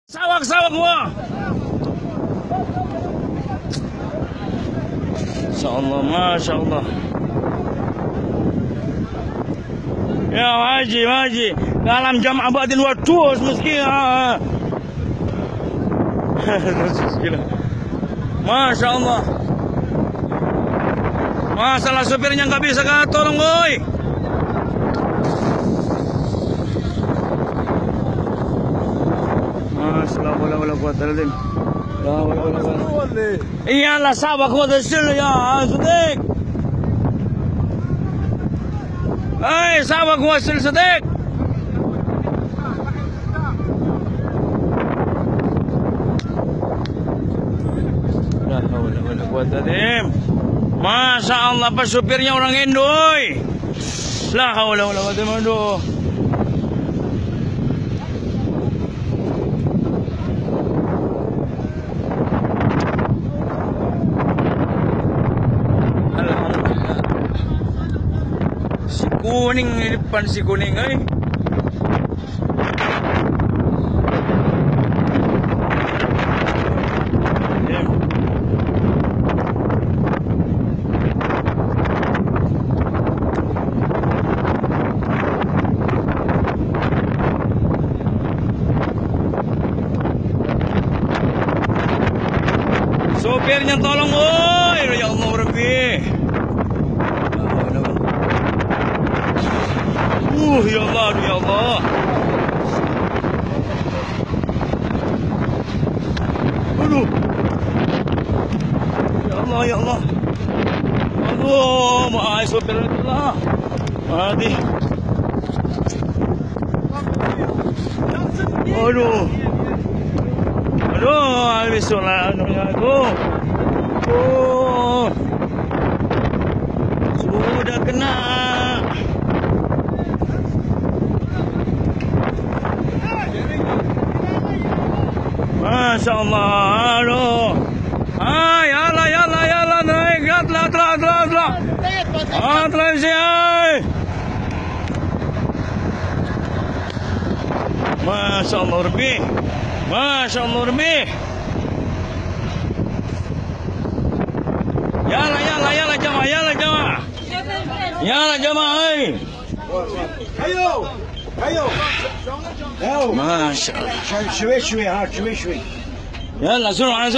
Sawak semua. InsyaAllah, Masya Allah. Ya Haji, dalam jamaah batin watus meski. Masya Allah. Masalah supirnya nggak bisa tolong, boy. Iyalah sabak wa dasil ya Sadik. Hai sabak wa dasil Sadik. La haula wala quwwata illa billah. Masya Allah, pas supirnya orang Indoy. La haula wala quwwata illa billah. Kuning di depan si kuning, Sopirnya tolong, woi, ya Allah Rabbi. Ya Allah, ya Allah. Aduh. Ya Allah, ya Allah. Aduh, maaf sopir Allah. Mati. Aduh. Aduh, habis solat aduh. Oh. Sudah kena. Masya Allah, aduh. Yalla, naik, atlah. Atlah sih. Masya Allah, Rabbi. Masya Allah, Rabbi. Yalla, jamaah. Yalla, jamaah, hai. Ayo. Masya Allah. شوي ها شوي يلا سرعة